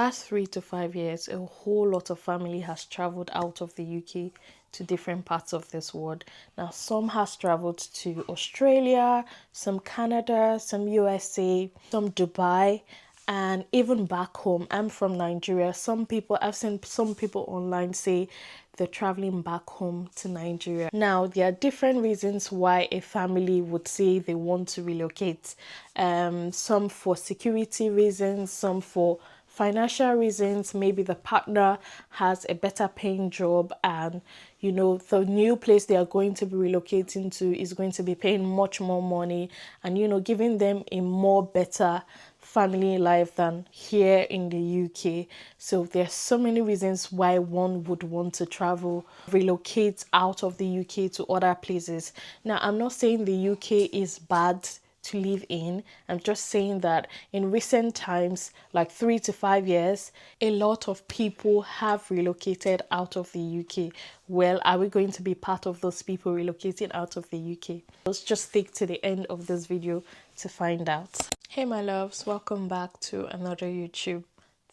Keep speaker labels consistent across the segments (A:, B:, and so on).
A: last 3 to 5 years, a whole lot of family has traveled out of the UK to different parts of this world. Now, some has traveled to Australia, some Canada, some USA, some Dubai, and even back home. I'm from Nigeria. I've seen some people online say they're traveling back home to Nigeria. Now, there are different reasons why a family would say they want to relocate. Some for security reasons, some for financial reasons. Maybe the partner has a better paying job, and the new place they are going to be relocating to is going to be paying much more money, and giving them a more better family life than here in the UK. So there's so many reasons why one would want to travel, relocate out of the UK to other places. Now, I'm not saying the UK is bad to live in. I'm just saying that in recent times, like 3 to 5 years, a lot of people have relocated out of the UK. Well, are we going to be part of those people relocating out of the UK? Let's just stick to the end of this video to find out. Hey my loves, welcome back to another YouTube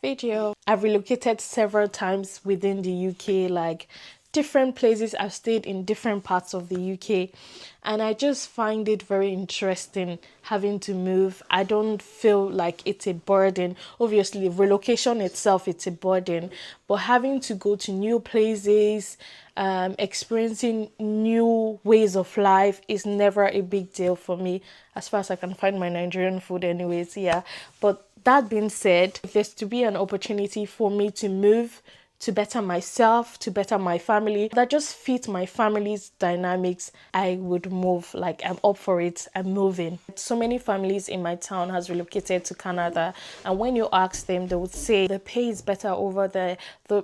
A: video. I've relocated several times within the UK, like different places. I've stayed in different parts of the UK, and I just find it very interesting having to move. I don't feel like it's a burden. Obviously, relocation itself, it's a burden, but having to go to new places, experiencing new ways of life is never a big deal for me, as far as I can find my Nigerian food anyways. Yeah, but that being said, if there's to be an opportunity for me to move to better myself, to better my family, that just fit my family's dynamics, I would move. Like, I'm up for it. I'm moving. So many families in my town has relocated to Canada, and when you ask them, they would say the pay is better over there.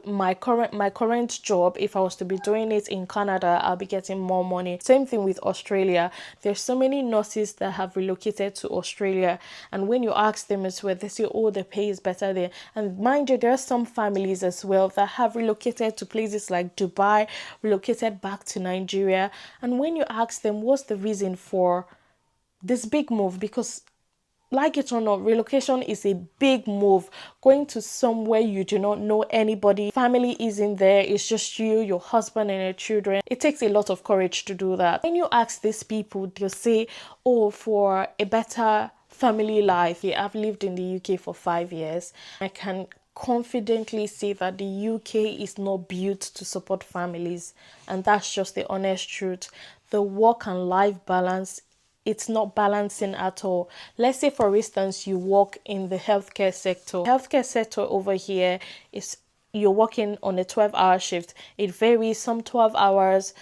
A: My current job, if I was to be doing it in Canada, I'll be getting more money. Same thing with Australia. There's so many nurses that have relocated to Australia, and when you ask them as well, they say, oh, the pay is better there. And mind you, there are some families as well that have relocated to places like Dubai, relocated back to Nigeria. And when you ask them what's the reason for this big move, because like it or not, relocation is a big move. Going to somewhere you do not know anybody, family isn't there, it's just you, your husband and your children. It takes a lot of courage to do that. When you ask these people, they'll say, oh, for a better family life. Yeah, I've lived in the UK for 5 years. I can confidently say that the UK is not built to support families, and that's just the honest truth. The work and life balance, it's not balancing at all. Let's say, for instance, you work in the healthcare sector. Healthcare sector over here is you're working on a 12-hour shift. It varies, some 12 hours,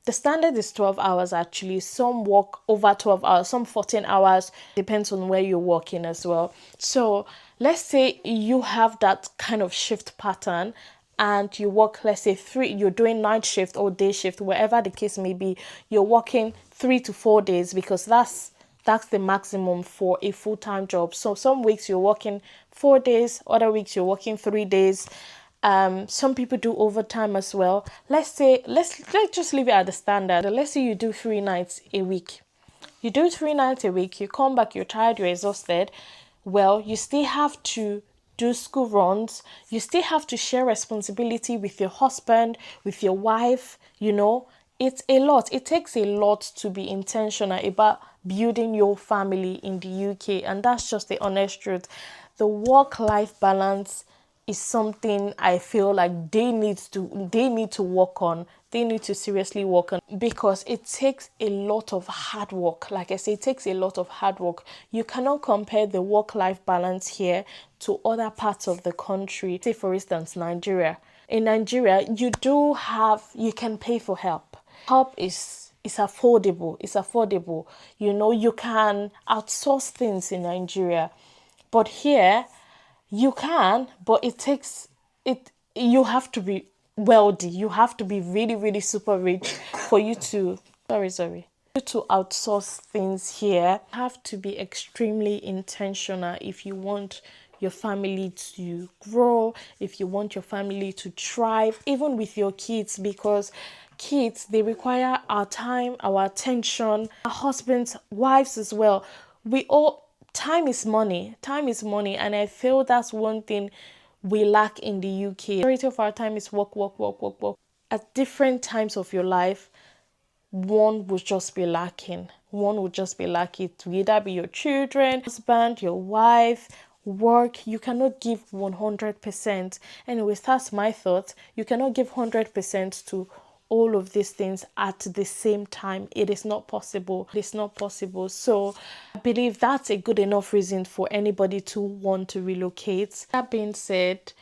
A: the standard is 12 hours actually. Some work over 12 hours, some 14 hours, depends on where you're working as well. So let's say you have that kind of shift pattern and you work, let's say you're doing night shift or day shift, wherever the case may be, you're working 3 to 4 days, because that's the maximum for a full-time job. So some weeks you're working 4 days, other weeks you're working 3 days. Some people do overtime as well. Let's just leave it at the standard. Let's say you do 3 nights a week. You do 3 nights a week, you come back, you're tired, you're exhausted. Well, you still have to do school runs. You still have to share responsibility with your husband, with your wife. It's a lot. It takes a lot to be intentional about building your family in the UK, and that's just the honest truth. The work-life balance is something I feel like they need to work on. They need to seriously work on, because it takes a lot of hard work. Like I say, it takes a lot of hard work. You cannot compare the work-life balance here to other parts of the country. Say, for instance, Nigeria. In Nigeria, you can pay for help. Help is affordable. It's affordable. You can outsource things in Nigeria. But here, you can, but you have to be wealthy. You have to be really, really super rich for you to, to outsource things here. You have to be extremely intentional if you want your family to grow, if you want your family to thrive, even with your kids, because kids, they require our time, our attention, our husbands, wives as well. We all time is money. Time is money. And I feel that's one thing we lack in the UK. Majority of our time is work, work, work, work, work. At different times of your life, one would just be lacking. One would just be lacking to either be your children, husband, your wife, work. You cannot give 100%. Anyways, that's my thought. You cannot give 100% to all of these things at the same time. It is not possible. It's not possible. So I believe that's a good enough reason for anybody to want to relocate. That being said,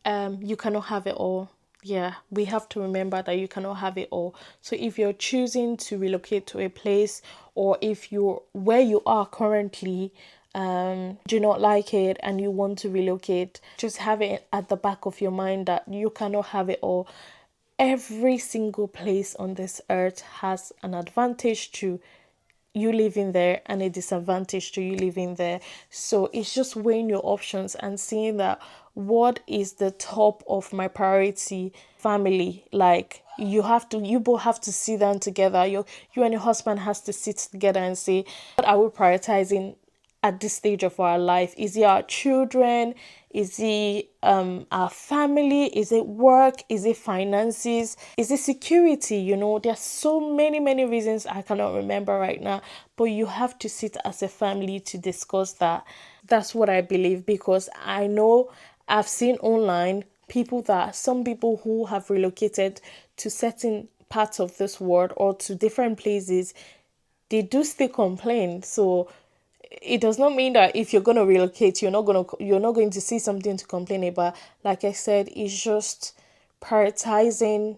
A: you cannot have it all. Yeah, we have to remember that you cannot have it all. So if you're choosing to relocate to a place, or if you're where you are currently, do not like it and you want to relocate, just have it at the back of your mind that you cannot have it all. Every single place on this earth has an advantage to you living there and a disadvantage to you living there. So it's just weighing your options and seeing that what is the top of my priority. Family, like you both have to sit down together. You and your husband has to sit together and say, what are we prioritizing at this stage of our life? Is it our children? Is it our family? Is it work? Is it finances? Is it security? There's so many reasons I cannot remember right now, but you have to sit as a family to discuss that. That's what I believe, because I know I've seen online some people who have relocated to certain parts of this world or to different places, they do still complain. So it does not mean that if you're going to relocate, you're not going to see something to complain about. Like I said, it's just prioritizing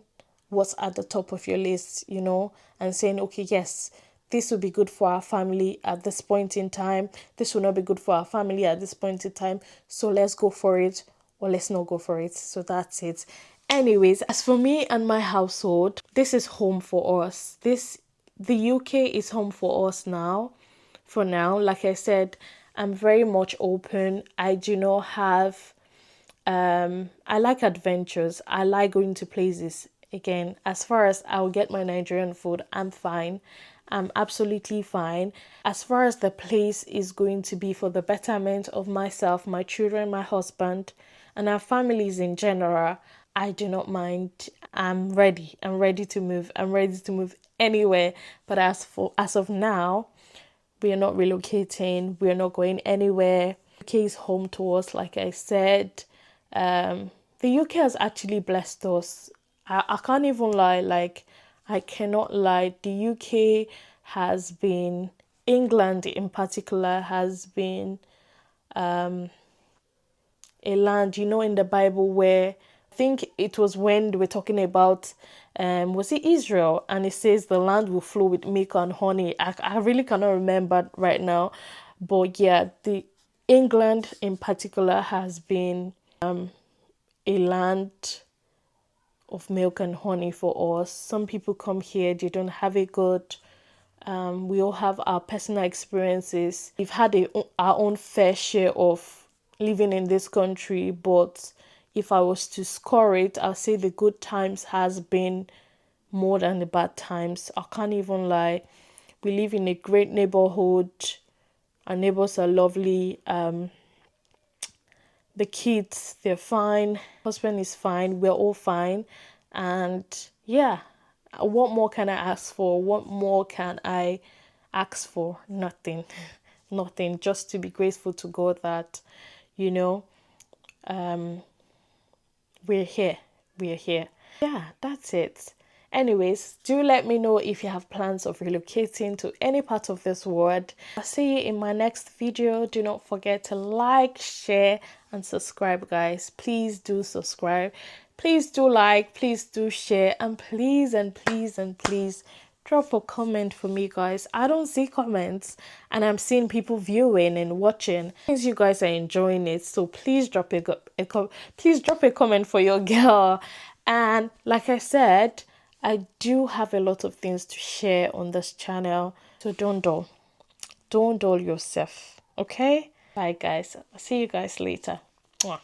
A: what's at the top of your list, and saying, okay, yes, this will be good for our family at this point in time. This will not be good for our family at this point in time. So let's go for it, or let's not go for it. So that's it. Anyways, as for me and my household, this is home for us. The UK is home for us now. For now, like I said, I'm very much open. I do not have I like adventures. I like going to places. Again, as far as I'll get my Nigerian food, I'm fine. I'm absolutely fine. As far as the place is going to be for the betterment of myself, my children, my husband, and our families in general, I do not mind. I'm ready. I'm ready to move. I'm ready to move anywhere. But as of now, we are not relocating. We are not going anywhere. UK is home to us, like I said. The UK has actually blessed us. I can't even lie. Like, I cannot lie. The UK has been, England in particular, has been a land, in the Bible where I think it was when they were talking about, was it Israel? And it says the land will flow with milk and honey. I really cannot remember right now. But yeah, the England in particular has been a land of milk and honey for us. Some people come here, they don't have it good. We all have our personal experiences. We've had our own fair share of living in this country, but if I was to score it, I'll say the good times has been more than the bad times. I can't even lie. We live in a great neighborhood. Our neighbors are lovely. The kids, they're fine. Husband is fine. We're all fine. And yeah, what more can I ask for? What more can I ask for? Nothing. Nothing. Just to be grateful to God that, you know, we're here. We're here. Yeah, that's it. Anyways, do let me know if you have plans of relocating to any part of this world. I'll see you in my next video. Do not forget to like, share, and subscribe, guys. Please do subscribe. Please do like, please do share, and please drop a comment for me, guys. I don't see comments, and I'm seeing people viewing and watching. Since you guys are enjoying it, so please drop please drop a comment for your girl. And like I said, I do have a lot of things to share on this channel, so don't dull yourself. Okay, bye guys. I'll see you guys later. Mwah.